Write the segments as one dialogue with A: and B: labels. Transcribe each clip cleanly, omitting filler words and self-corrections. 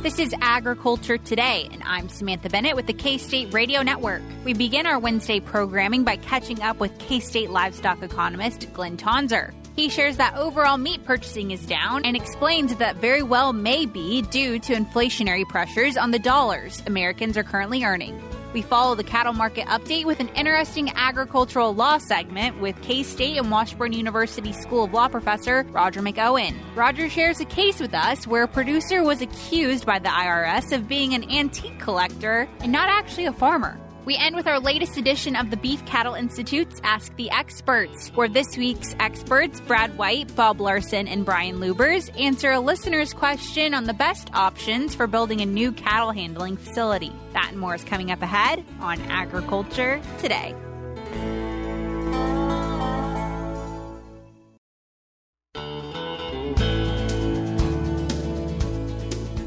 A: This is Agriculture Today, and I'm Samantha Bennett with the K-State Radio Network. We begin our Wednesday programming by catching up with K-State livestock economist Glynn Tonsor. He shares that overall meat purchasing is down and explains that very well may be due to inflationary pressures on the dollars Americans are currently earning. We follow the cattle market update with an interesting agricultural law segment with K-State and Washburn University School of Law professor Roger McEowen. Roger shares a case with us where a producer was accused by the IRS of being an antique collector and not actually a farmer. We end with our latest edition of the Beef Cattle Institute's Ask the Experts, where this week's experts, Brad White, Bob Larson, and Brian Lubbers, answer a listener's question on the best options for building a new cattle handling facility. That and more is coming up ahead on Agriculture Today.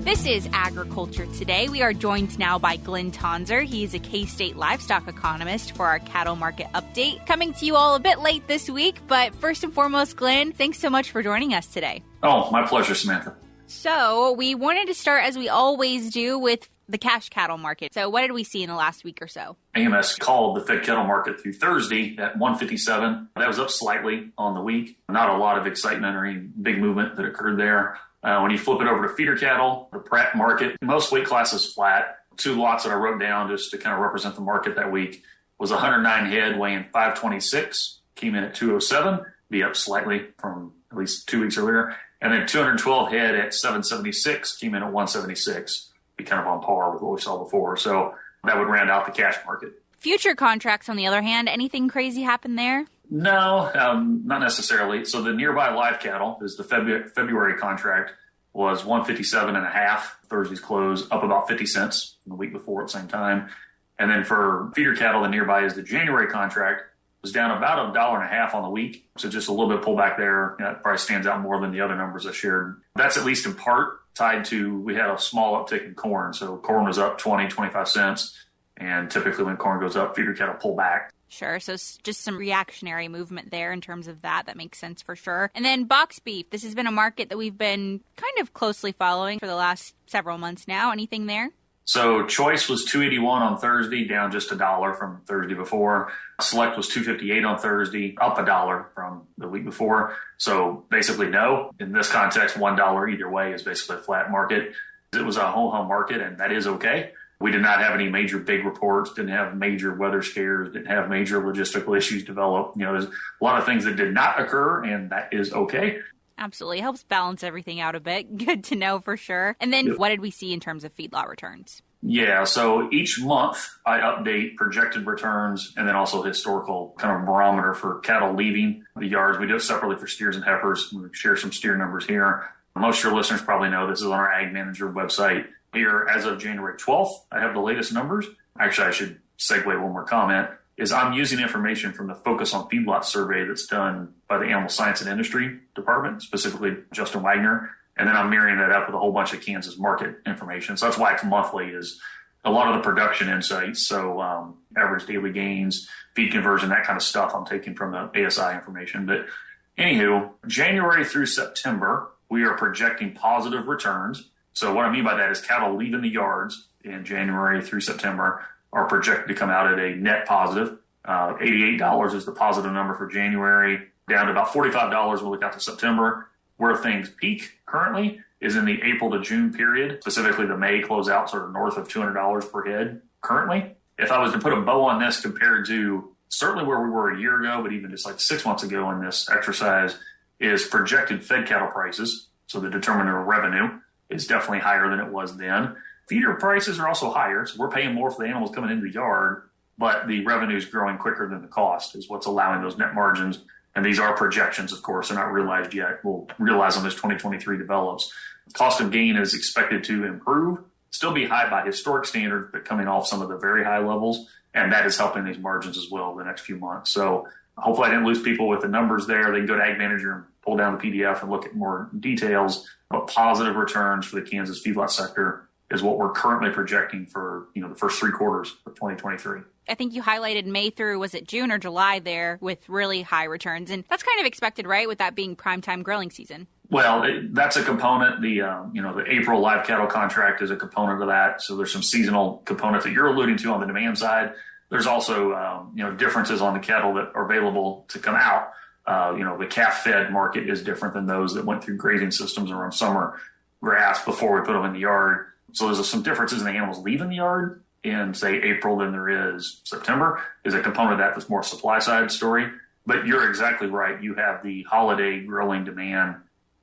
A: This is Agriculture Today. We are joined now by Glynn Tonsor. He's a K-State livestock economist for our cattle market update. Coming to you all a bit late this week, but first and foremost, Glynn, thanks so much for joining us today.
B: Oh, my pleasure, Samantha.
A: So we wanted to start, as we always do, with the cash cattle market. So what did we see in the last week or so?
B: AMS called the fed cattle market through Thursday at 157. That was up slightly on the week. Not a lot of excitement or any big movement that occurred there. When you flip it over to feeder cattle, the Pratt market, most weight classes flat. Two lots that I wrote down just to kind of represent the market that week was 109 head weighing 526, came in at 207, be up slightly from at least 2 weeks earlier. And then 212 head at 776, came in at 176, be kind of on par with what we saw before. So that would round out the cash market. Future
A: contracts, on the other hand, anything crazy happen there?
B: No, not necessarily. So the nearby live cattle is the February contract was 157.5. Thursday's close up about 50 cents from the week before at the same time. And then for feeder cattle, the nearby is the January contract was down about $1.50 on the week. So just a little bit pullback there. That probably stands out more than the other numbers I shared. That's at least in part tied to, we had a small uptick in corn. So corn was up 25 cents. And typically when corn goes up, feeder cattle pull back.
A: Sure. So just some reactionary movement there in terms of that. That makes sense for sure. And then box beef. This has been a market that we've been kind of closely following for the last several months now. Anything there?
B: So choice was $2.81 on Thursday, down just $1 from Thursday before. Select was $2.58 on Thursday, up $1 from the week before. So basically no. In this context, $1 either way is basically a flat market. It was a ho-hum market, and that is okay. We did not have any major big reports, didn't have major weather scares, didn't have major logistical issues develop. There's a lot of things that did not occur, and that is okay.
A: Absolutely. Helps balance everything out a bit. Good to know for sure. And then What did we see in terms of feedlot returns?
B: Yeah, so each month I update projected returns and then also historical kind of barometer for cattle leaving the yards. We do it separately for steers and heifers. We share some steer numbers here. Most of your listeners probably know this is on our Ag Manager website. Here, as of January 12th, I have the latest numbers. Actually, I should segue one more comment, is I'm using information from the Focus on Feedlot survey that's done by the Animal Science and Industry Department, specifically Justin Wagner. And then I'm marrying that up with a whole bunch of Kansas market information. So that's why it's monthly, is a lot of the production insights. So average daily gains, feed conversion, that kind of stuff I'm taking from the ASI information. But anywho, January through September, we are projecting positive returns. So what I mean by that is cattle leaving the yards in January through September are projected to come out at a net positive. $88 is the positive number for January, down to about $45 when we look out to September. Where things peak currently is in the April to June period, specifically the May closeout, sort of north of $200 per head currently. If I was to put a bow on this compared to certainly where we were a year ago, but even just like 6 months ago in this exercise, is projected fed cattle prices. So the determinant of revenue is definitely higher than it was then. Feeder prices are also higher, so we're paying more for the animals coming into the yard, but the revenue is growing quicker than the cost is what's allowing those net margins. And these are projections, of course. They're not realized yet. We'll realize them as 2023 develops. Cost of gain is expected to improve, still be high by historic standards, but coming off some of the very high levels. And that is helping these margins as well the next few months. So hopefully I didn't lose people with the numbers there. They can go to Ag Manager and pull down the PDF and look at more details. But positive returns for the Kansas feedlot sector is what we're currently projecting for, the first 3 quarters of 2023.
A: I think you highlighted May through, was it June or July there, with really high returns. And that's kind of expected, right, with that being primetime grilling season?
B: Well, that's a component. The April live cattle contract is a component of that. So there's some seasonal components that you're alluding to on the demand side. There's also, differences on the cattle that are available to come out. The calf-fed market is different than those that went through grazing systems or on summer grass before we put them in the yard. So there's some differences in the animals leaving the yard in, say, April than there is September. Is a component of that that's more supply side story. But you're exactly right. You have the holiday grilling demand,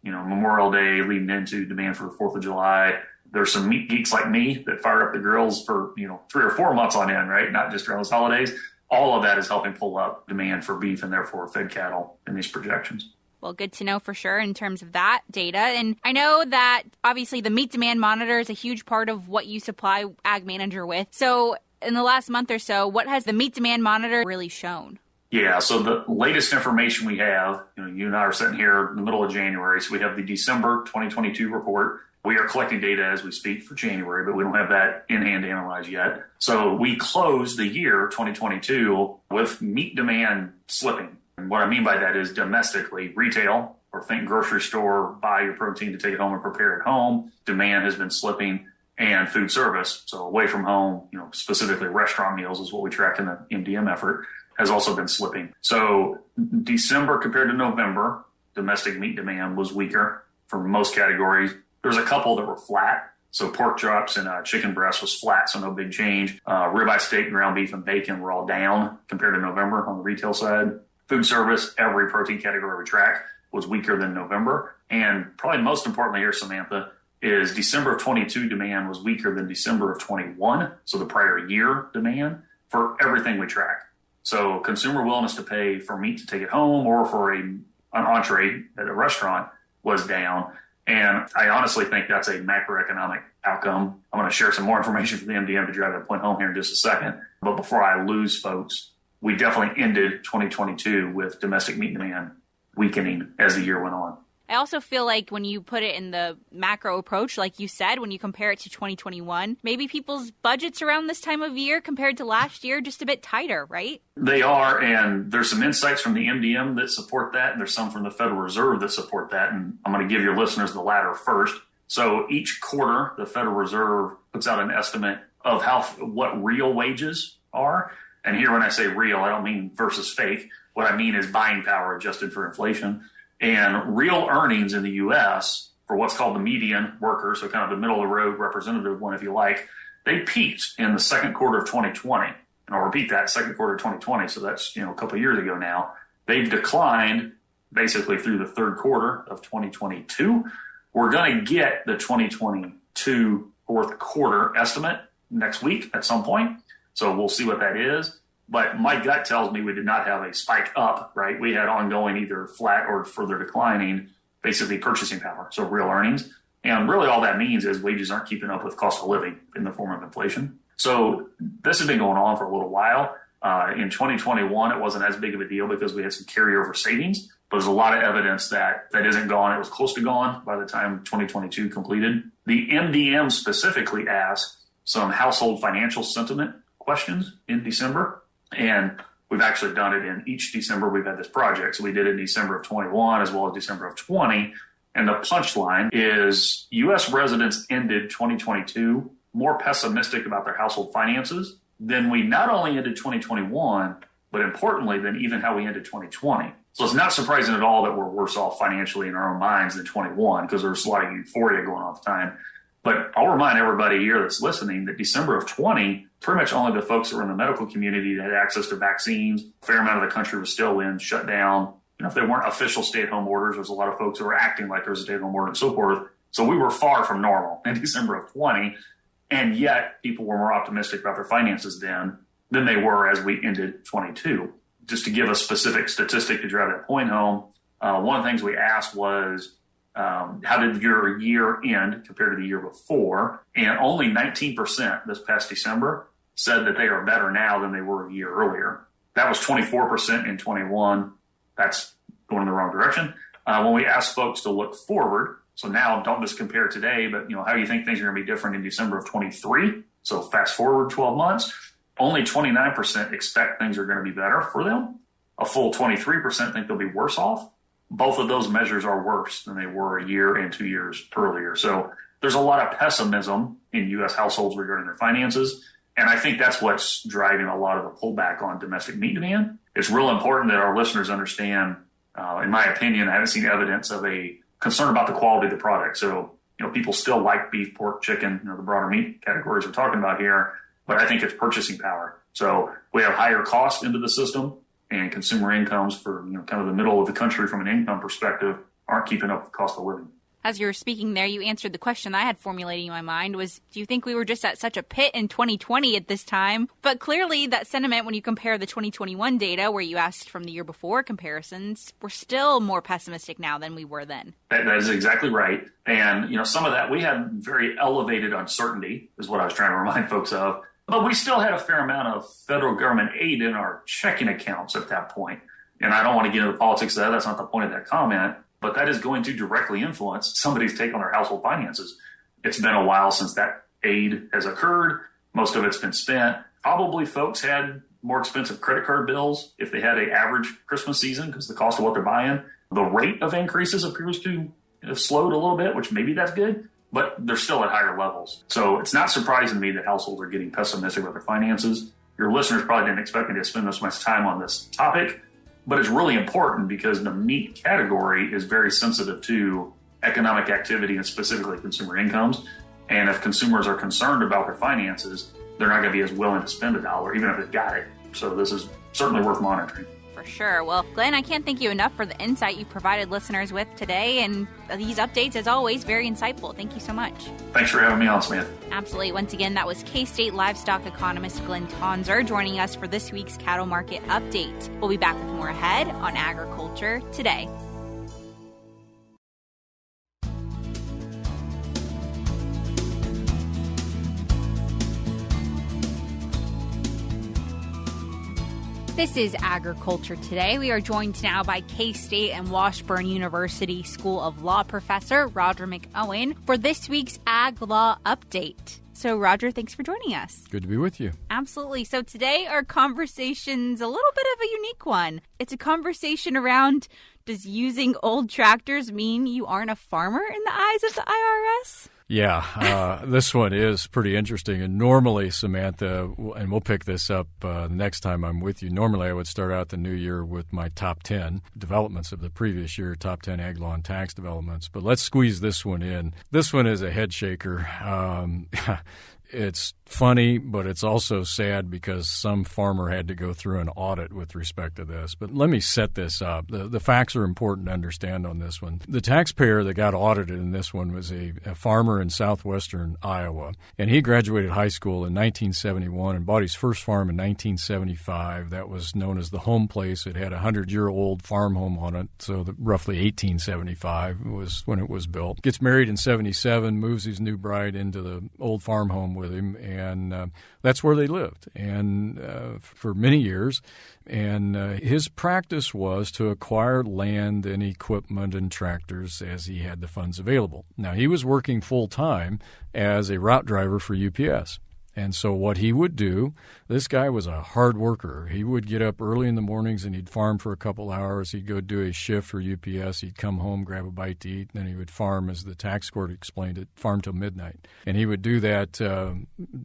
B: Memorial Day leading into demand for the 4th of July. There's some meat geeks like me that fire up the grills for, 3 or 4 months on end, right? Not just around those holidays. All of that is helping pull up demand for beef and therefore fed cattle in these projections.
A: Well, good to know for sure in terms of that data. And I know that obviously the meat demand monitor is a huge part of what you supply Ag Manager with. So in the last month or so, what has the meat demand monitor really shown?
B: Yeah, so the latest information we have, you and I are sitting here in the middle of January, so we have the December 2022 report. We are collecting data as we speak for January, but we don't have that in hand to analyze yet. So we closed the year 2022 with meat demand slipping. And what I mean by that is domestically, retail, or think grocery store, buy your protein to take it home and prepare at home. Demand has been slipping, and food service, so away from home, specifically restaurant meals is what we track in the MDM effort, has also been slipping. So December compared to November, domestic meat demand was weaker for most categories. There's a couple that were flat. So pork chops and chicken breast was flat, so no big change. Ribeye steak, ground beef, and bacon were all down compared to November on the retail side. Food service, every protein category we track, was weaker than November. And probably most importantly here, Samantha, is December of 22 demand was weaker than December of 21, so the prior year demand, for everything we track. So consumer willingness to pay for meat to take it home or for an entree at a restaurant was down. And I honestly think that's a macroeconomic outcome. I'm going to share some more information from the MDM to drive that point home here in just a second. But before I lose folks, we definitely ended 2022 with domestic meat demand weakening as the year went on.
A: I also feel like when you put it in the macro approach, like you said, when you compare it to 2021, maybe people's budgets around this time of year compared to last year just a bit tighter, right?
B: They are, and there's some insights from the MDM that support that, and there's some from the Federal Reserve that support that, and I'm going to give your listeners the latter first. So each quarter, the Federal Reserve puts out an estimate of what real wages are. And here when I say real, I don't mean versus fake. What I mean is buying power adjusted for inflation. And real earnings in the U.S. for what's called the median worker, so kind of the middle of the road representative one, if you like, they peaked in the second quarter of 2020. And I'll repeat that, second quarter of 2020. So that's, a couple of years ago now. They've declined basically through the third quarter of 2022. We're going to get the 2022 fourth quarter estimate next week at some point. So we'll see what that is. But my gut tells me we did not have a spike up, right? We had ongoing either flat or further declining, basically purchasing power, so real earnings. And really all that means is wages aren't keeping up with cost of living in the form of inflation. So this has been going on for a little while. In 2021, it wasn't as big of a deal because we had some carryover savings. But there's a lot of evidence that isn't gone. It was close to gone by the time 2022 completed. The MDM specifically asked some household financial sentiment questions in December. And we've actually done it in each December we've had this project. So we did it in December of 21 as well as December of 20. And the punchline is U.S. residents ended 2022 more pessimistic about their household finances than we not only ended 2021, but importantly, than even how we ended 2020. So it's not surprising at all that we're worse off financially in our own minds than 21 because there's a lot of euphoria going on at the time. But I'll remind everybody here that's listening that December of 20, pretty much only the folks that were in the medical community that had access to vaccines. A fair amount of the country was still shut down. If they weren't official stay-at-home orders, there's a lot of folks who were acting like there was a stay-at-home order and so forth. So we were far from normal in December of 20, and yet people were more optimistic about their finances then than they were as we ended 22. Just to give a specific statistic to drive that point home, one of the things we asked was, how did your year end compared to the year before? And only 19% this past December said that they are better now than they were a year earlier. That was 24% in 21. That's going in the wrong direction. When we asked folks to look forward, so now don't just compare today, but how do you think things are going to be different in December of 23? So fast forward 12 months, only 29% expect things are going to be better for them. A full 23% think they'll be worse off. both of those measures are worse than they were a year and 2 years earlier. So there's a lot of pessimism in U.S. households regarding their finances. And I think that's what's driving a lot of the pullback on domestic meat demand. It's real important that our listeners understand, in my opinion, I haven't seen evidence of a concern about the quality of the product. So, people still like beef, pork, chicken, the broader meat categories we're talking about here, but I think it's purchasing power. So we have higher costs into the system, and consumer incomes for, kind of the middle of the country from an income perspective aren't keeping up with the cost of living.
A: As you were speaking there, you answered the question I had formulating in my mind was, do you think we were just at such a pit in 2020 at this time? But clearly that sentiment, when you compare the 2021 data where you asked from the year before comparisons, we're still more pessimistic now than we were then.
B: That is exactly right. And, some of that, we had very elevated uncertainty is what I was trying to remind folks of. But we still had a fair amount of federal government aid in our checking accounts at that point. And I don't want to get into the politics of that. That's not the point of that comment. But that is going to directly influence somebody's take on their household finances. It's been a while since that aid has occurred. Most of it's been spent. Probably folks had more expensive credit card bills if they had an average Christmas season because the cost of what they're buying. The rate of increases appears to have slowed a little bit, which maybe that's good, but they're still at higher levels. So it's not surprising to me that households are getting pessimistic about their finances. Your listeners probably didn't expect me to spend this much time on this topic. But it's really important because the meat category is very sensitive to economic activity and specifically consumer incomes. And if consumers are concerned about their finances, they're not going to be as willing to spend a dollar, even if they've got it. So this is certainly worth monitoring.
A: For sure. Well, Glynn, I can't thank you enough for the insight you've provided listeners with today. And these updates, as always, very insightful. Thank you so much.
B: Thanks for having me on, Smith.
A: Absolutely. Once again, that was K-State livestock economist Glynn Tonsor joining us for this week's cattle market update. We'll be back with more ahead on Agriculture Today. This is Agriculture Today. We are joined now by K-State and Washburn University School of Law professor Roger McEowen for this week's Ag Law Update. So, Roger, thanks for joining us.
C: Good to be with you.
A: Absolutely. So today our conversation's a little bit of a unique one. It's a conversation around, does using old tractors mean you aren't a farmer in the eyes of the IRS?
C: Yeah, this one is pretty interesting. And normally, Samantha, and we'll pick this up the next time I'm with you, normally I would start out the new year with my top 10 developments of the previous year, top 10 ag law and tax developments. But let's squeeze this one in. This one is a head shaker. It's funny, but it's also sad because some farmer had to go through an audit with respect to this. But let me set this up. The facts are important to understand on this one. The taxpayer that got audited in this one was a farmer in southwestern Iowa. And he graduated high school in 1971 and bought his first farm in 1975. That was known as the home place. It had a 100-year-old farm home on it, so roughly 1875 was when it was built. Gets married in 77, moves his new bride into the old farm home with him, and that's where they lived and for many years. And his practice was to acquire land and equipment and tractors as he had the funds available. Now, he was working full-time as a route driver for UPS. And so what he would do, this guy was a hard worker. He would get up early in the mornings and he'd farm for a couple hours. He'd go do a shift for UPS. He'd come home, grab a bite to eat, and then he would farm, as the tax court explained it, farm till midnight. And he would do that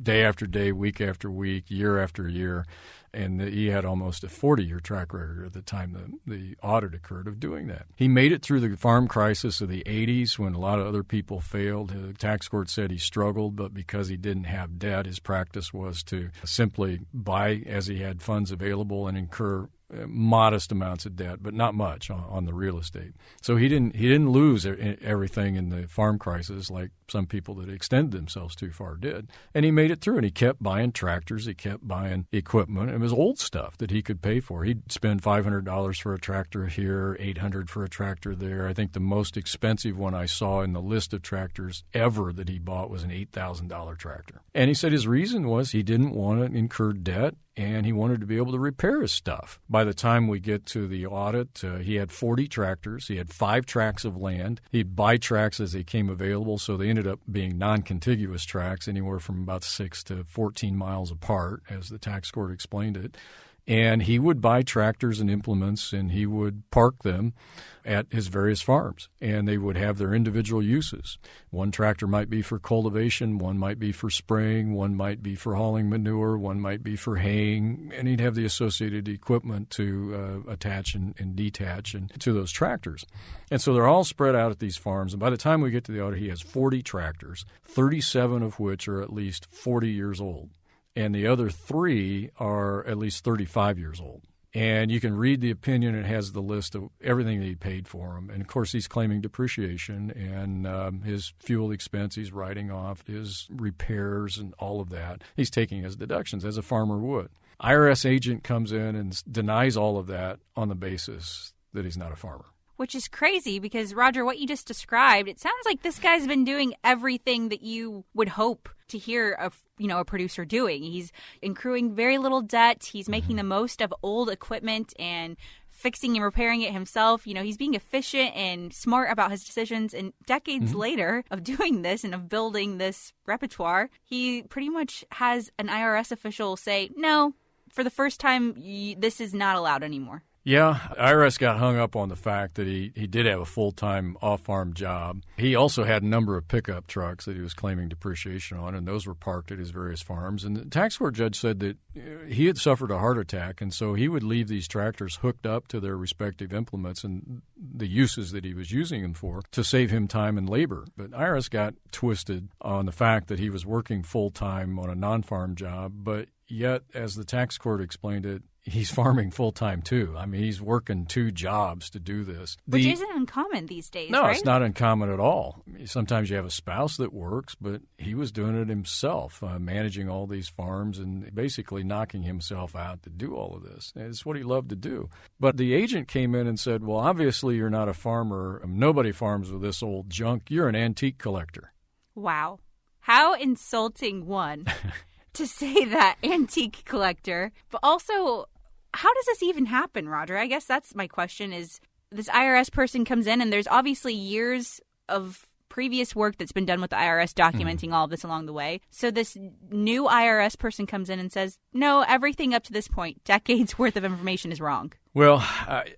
C: day after day, week after week, year after year. And he had almost a 40-year track record at the time the audit occurred of doing that. He made it through the farm crisis of the 80s when a lot of other people failed. The tax court said he struggled, but because he didn't have debt, his practice was to simply buy as he had funds available and incur modest amounts of debt, but not much on the real estate. So he didn't lose everything in the farm crisis like some people that extended themselves too far did. And he made it through, and he kept buying tractors. He kept buying equipment. It was old stuff that he could pay for. He'd spend $500 for a tractor here, $800 for a tractor there. I think the most expensive one I saw in the list of tractors ever that he bought was an $8,000 tractor. And he said his reason was he didn't want to incur debt, and he wanted to be able to repair his stuff. By the time we get to the audit, he had 40 tractors. He had 5 tracts of land. He'd buy tracts as they came available, so they ended up being non-contiguous tracts, anywhere from about 6 to 14 miles apart, as the tax court explained it. And he would buy tractors and implements, and he would park them at his various farms, and they would have their individual uses. One tractor might be for cultivation, one might be for spraying, one might be for hauling manure, one might be for haying, and he'd have the associated equipment to attach and detach to those tractors. And so they're all spread out at these farms, and by the time we get to the audit, he has 40 tractors, 37 of which are at least 40 years old, and the other 3 are at least 35 years old. And you can read the opinion. It has the list of everything that he paid for them. And, of course, he's claiming depreciation and his fuel expense. He's writing off his repairs and all of that. He's taking his deductions as a farmer would. IRS agent comes in and denies all of that on the basis that he's not a farmer.
A: Which is crazy because, Roger, what you just described, it sounds like this guy's been doing everything that you would hope to hear a producer doing. He's accruing very little debt. He's making the most of old equipment and fixing and repairing it himself. He's being efficient and smart about his decisions. And decades later of doing this and of building this repertoire, he pretty much has an IRS official say, no, for the first time, this is not allowed anymore.
C: Yeah, IRS got hung up on the fact that he did have a full-time off-farm job. He also had a number of pickup trucks that he was claiming depreciation on, and those were parked at his various farms. And the tax court judge said that he had suffered a heart attack, and so he would leave these tractors hooked up to their respective implements and the uses that he was using them for to save him time and labor. But IRS got twisted on the fact that he was working full-time on a non-farm job, but yet, as the tax court explained it, he's farming full-time, too. I mean, he's working 2 jobs to do this.
A: Which isn't uncommon these days,
C: No,
A: right?
C: It's not uncommon at all. Sometimes you have a spouse that works, but he was doing it himself, managing all these farms and basically knocking himself out to do all of this. And it's what he loved to do. But the agent came in and said, well, obviously you're not a farmer. Nobody farms with this old junk. You're an antique collector.
A: Wow. How insulting, one. To say that, antique collector. But also, how does this even happen, Roger? I guess that's my question is this IRS person comes in and there's obviously years of previous work that's been done with the IRS documenting all of this along the way. So this new IRS person comes in and says, no, everything up to this point, decades worth of information is wrong.
C: Well,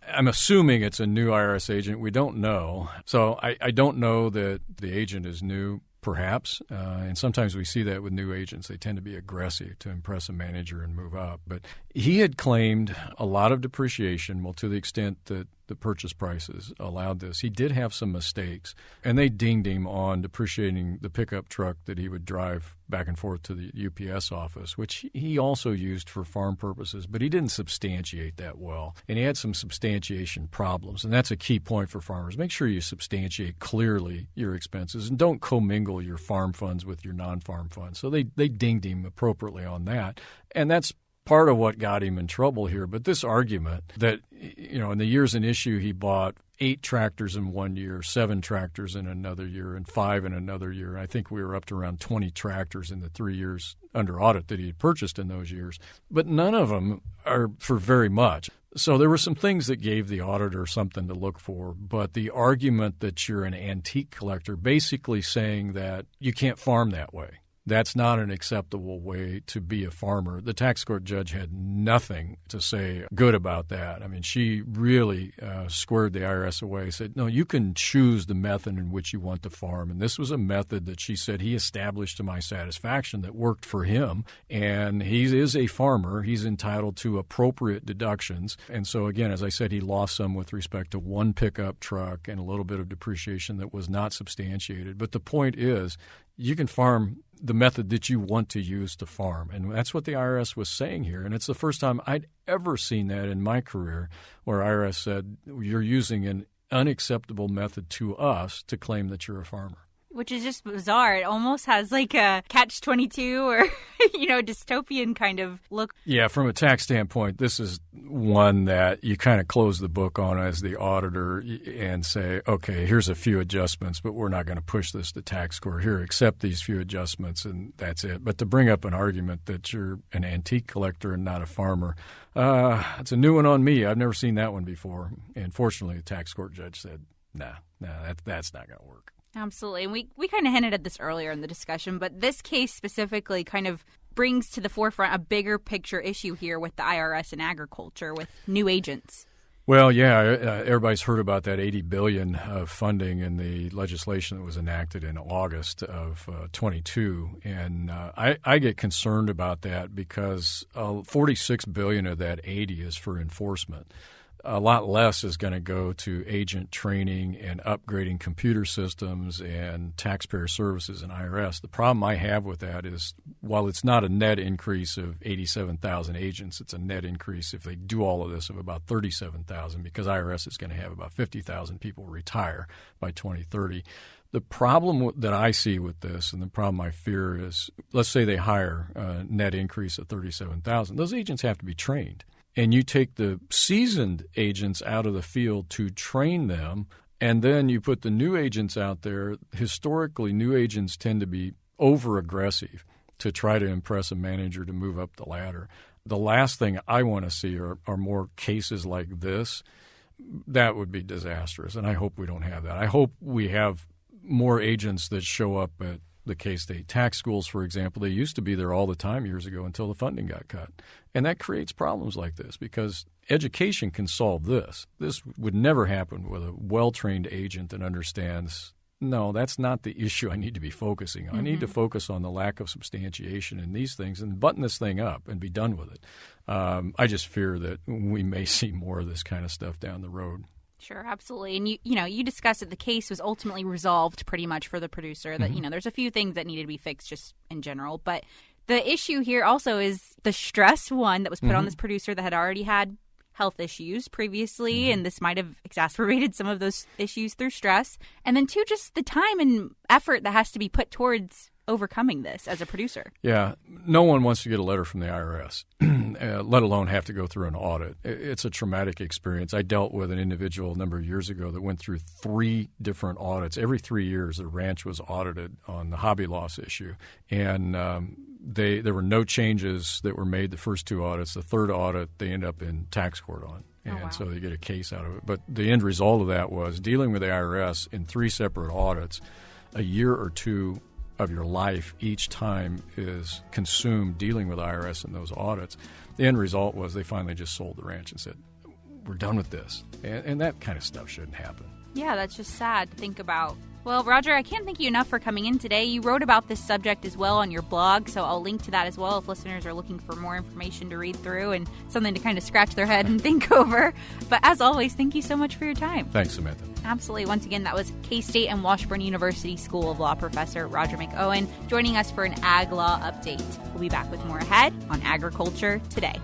C: I'm assuming it's a new IRS agent. We don't know. So I don't know that the agent is new. Perhaps, and sometimes we see that with new agents. They tend to be aggressive to impress a manager and move up. But he had claimed a lot of depreciation, well, to the extent that the purchase prices allowed this. He did have some mistakes, and they dinged him on depreciating the pickup truck that he would drive back and forth to the UPS office, which he also used for farm purposes, but he didn't substantiate that well. And he had some substantiation problems, and that's a key point for farmers. Make sure you substantiate clearly your expenses and don't commingle your farm funds with your non-farm funds. So they dinged him appropriately on that, and that's part of what got him in trouble here. But this argument that, in the years in issue, he bought 8 tractors in one year, 7 tractors in another year, and 5 in another year. I think we were up to around 20 tractors in the 3 years under audit that he had purchased in those years. But none of them are for very much. So there were some things that gave the auditor something to look for. But the argument that you're an antique collector, basically saying that you can't farm that way. That's not an acceptable way to be a farmer. The tax court judge had nothing to say good about that. I mean, she really squared the IRS away, said, no, you can choose the method in which you want to farm. And this was a method that she said he established to my satisfaction that worked for him. And he is a farmer. He's entitled to appropriate deductions. And so, again, as I said, he lost some with respect to one pickup truck and a little bit of depreciation that was not substantiated. But the point is, you can farm the method that you want to use to farm. And that's what the IRS was saying here. And it's the first time I'd ever seen that in my career where IRS said, you're using an unacceptable method to us to claim that you're a farmer.
A: Which is just bizarre. It almost has like a catch-22 or, dystopian kind of look.
C: Yeah, from a tax standpoint, this is one that you kind of close the book on as the auditor and say, okay, here's a few adjustments, but we're not going to push this to tax court. Here, accept these few adjustments, and that's it. But to bring up an argument that you're an antique collector and not a farmer, it's a new one on me. I've never seen that one before. And fortunately, the tax court judge said, that's not going to work.
A: Absolutely. And we kind of hinted at this earlier in the discussion, but this case specifically kind of brings to the forefront a bigger picture issue here with the IRS and agriculture with new agents.
C: Well, yeah, everybody's heard about that $80 billion of funding in the legislation that was enacted in August of 22, and I get concerned about that because $46 billion of that 80 is for enforcement. A lot less is going to go to agent training and upgrading computer systems and taxpayer services and IRS. The problem I have with that is while it's not a net increase of 87,000 agents, it's a net increase if they do all of this of about 37,000 because IRS is going to have about 50,000 people retire by 2030. The problem that I see with this and the problem I fear is let's say they hire a net increase of 37,000. Those agents have to be trained. And you take the seasoned agents out of the field to train them, and then you put the new agents out there. Historically, new agents tend to be over-aggressive to try to impress a manager to move up the ladder. The last thing I want to see are more cases like this. That would be disastrous, and I hope we don't have that. I hope we have more agents that show up at the K-State tax schools, for example. They used to be there all the time years ago until the funding got cut. And that creates problems like this because education can solve this. This would never happen with a well-trained agent that understands, no, that's not the issue I need to be focusing on. I need to focus on the lack of substantiation in these things and button this thing up and be done with it. I just fear that we may see more of this kind of stuff down the road.
A: Sure, absolutely. And you discussed that the case was ultimately resolved pretty much for the producer, that, there's a few things that needed to be fixed just in general. But the issue here also is the stress, one, that was put on this producer that had already had health issues previously, and this might have exacerbated some of those issues through stress. And then two, just the time and effort that has to be put towards overcoming this as a producer. Yeah,
C: no one wants to get a letter from the IRS, let alone have to go through an audit. It's a traumatic experience. I dealt with an individual a number of years ago that went through 3 different audits. Every 3 years, the ranch was audited on the hobby loss issue, and there were no changes that were made the first 2 audits. The third audit, they end up in tax court on. And so they get a case out of it. But the end result of that was dealing with the IRS in 3 separate audits, a year or 2 of your life each time is consumed dealing with IRS in those audits. The end result was they finally just sold the ranch and said, we're done with this. And that kind of stuff shouldn't happen.
A: Yeah, that's just sad to think about. Well, Roger, I can't thank you enough for coming in today. You wrote about this subject as well on your blog, so I'll link to that as well if listeners are looking for more information to read through and something to kind of scratch their head and think over. But as always, thank you so much for your time.
C: Thanks, Samantha.
A: Absolutely. Once again, that was K-State and Washburn University School of Law professor Roger McEowen joining us for an Ag Law Update. We'll be back with more ahead on Agriculture Today.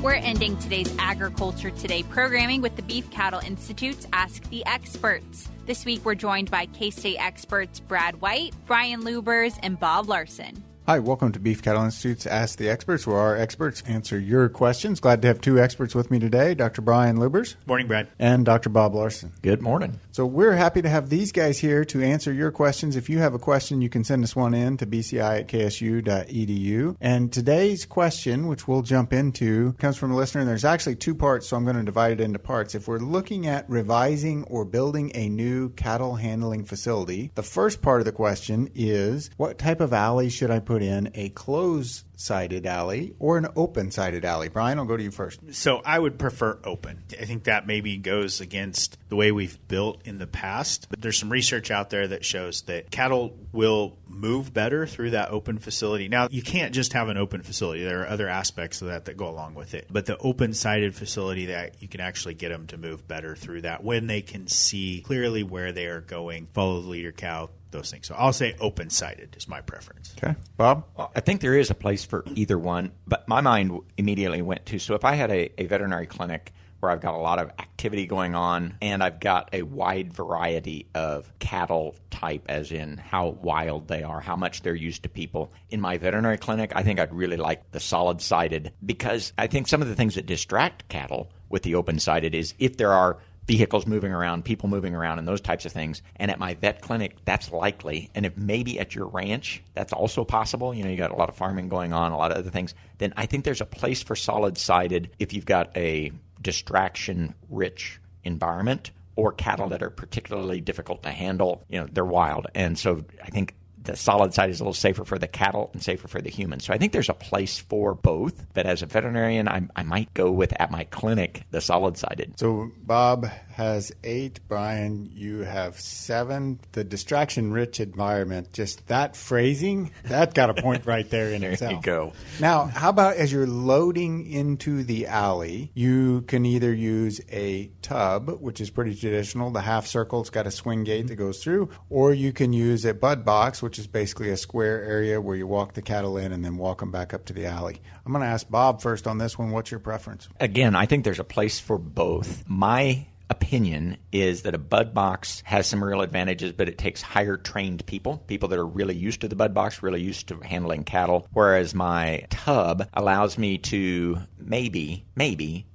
A: We're ending today's Agriculture Today programming with the Beef Cattle Institute's Ask the Experts. This week, we're joined by K-State experts Brad White, Brian Lubbers, and Bob Larson.
D: Hi, welcome to Beef Cattle Institute's Ask the Experts, where our experts answer your questions. Glad to have 2 experts with me today, Dr. Brian Lubbers.
E: Morning, Brad.
D: And Dr. Bob Larson.
F: Good morning.
D: So we're happy to have these guys here to answer your questions. If you have a question, you can send us one in to bci@ksu.edu. And today's question, which we'll jump into, comes from a listener, and there's actually 2 parts, so I'm going to divide it into parts. If we're looking at revising or building a new cattle handling facility, the first part of the question is, what type of alley should I put in, a closed-sided alley or an open-sided alley? Brian, I'll go to you first.
E: So I would prefer open. I think that maybe goes against the way we've built in the past. But there's some research out there that shows that cattle will move better through that open facility. Now, you can't just have an open facility. There are other aspects of that go along with it. But the open-sided facility, that you can actually get them to move better through that when they can see clearly where they are going, follow the leader cow, those things. So I'll say open-sided is my preference.
D: Okay. Bob?
F: Well, I think there is a place for either one, but my mind immediately went to, so if I had a veterinary clinic where I've got a lot of activity going on and I've got a wide variety of cattle type, as in how wild they are, how much they're used to people. In my veterinary clinic, I think I'd really like the solid-sided, because I think some of the things that distract cattle with the open-sided is if there are vehicles moving around, people moving around, and those types of things. And at my vet clinic, that's likely. And if maybe at your ranch, that's also possible. You got a lot of farming going on, a lot of other things. Then I think there's a place for solid-sided if you've got a distraction-rich environment or cattle that are particularly difficult to handle. They're wild. And so I think the solid side is a little safer for the cattle and safer for the humans. So I think there's a place for both. But as a veterinarian, I might go with, at my clinic, the solid-sided.
D: So Bob has 8. Brian, you have 7. The distraction-rich environment, just that phrasing, that got a point right there in itself.
F: There you go.
D: Now, how about as you're loading into the alley, you can either use a tub, which is pretty traditional. The half circle, it's got a swing gate that goes through. Or you can use a bud box, which is basically a square area where you walk the cattle in and then walk them back up to the alley. I'm going to ask Bob first on this one. What's your preference?
F: Again, I think there's a place for both. My opinion is that a bud box has some real advantages, but it takes higher trained people that are really used to the bud box, really used to handling cattle, whereas my tub allows me to maybe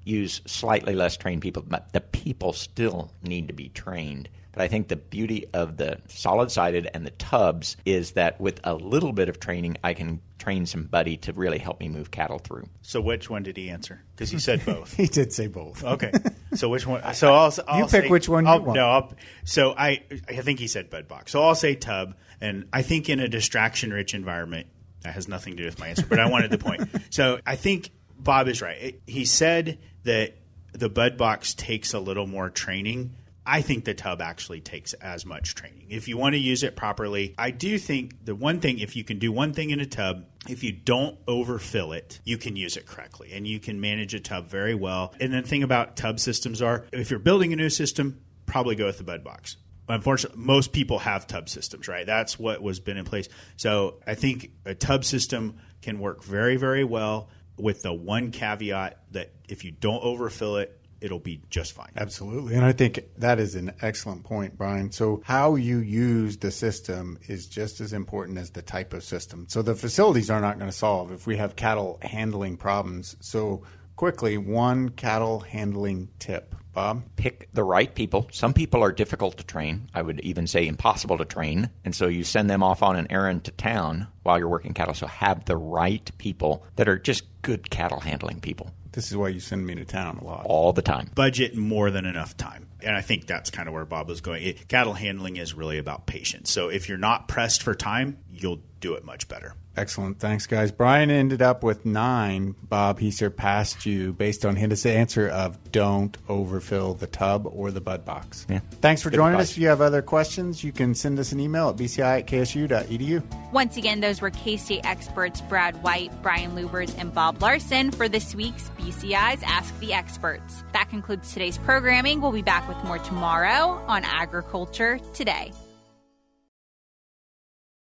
F: use slightly less trained people, but the people still need to be trained. But I think the beauty of the solid-sided and the tubs is that with a little bit of training, I can train somebody to really help me move cattle through.
E: So which one did he answer? Because he said both.
D: He did say both.
E: Okay. So which one? So I'll
D: pick
E: say,
D: which one you want.
E: No, so I think he said bud box. So I'll say tub. And I think in a distraction-rich environment, that has nothing to do with my answer, but I wanted the point. So I think Bob is right. He said that the bud box takes a little more training. I think the tub actually takes as much training. If you want to use it properly, I do think the one thing, if you can do one thing in a tub, if you don't overfill it, you can use it correctly and you can manage a tub very well. And the thing about tub systems are, if you're building a new system, probably go with the bud box. Unfortunately, most people have tub systems, right? That's what was been in place. So I think a tub system can work very, very well with the one caveat that if you don't overfill it, it'll be just fine.
D: Absolutely. And I think that is an excellent point, Brian. So how you use the system is just as important as the type of system. So the facilities are not going to solve if we have cattle handling problems. So quickly, one cattle handling tip. Bob?
F: Pick the right people. Some people are difficult to train. I would even say impossible to train. And so you send them off on an errand to town while you're working cattle. So have the right people that are just good cattle handling people.
D: This is why you send me to town a lot.
F: All the time.
E: Budget more than enough time. And I think that's kind of where Bob was going. Cattle handling is really about patience. So if you're not pressed for time, you'll do it much better.
D: Excellent. Thanks, guys. Brian ended up with 9. Bob, he surpassed you based on his answer of don't overfill the tub or the bud box.
F: Yeah.
D: Thanks for joining us. If you have other questions, you can send us an email at bci@ksu.edu.
A: Once again, those were K-State experts Brad White, Brian Lubbers, and Bob Larson for this week's BCI's Ask the Experts. That concludes today's programming. We'll be back with more tomorrow on Agriculture Today.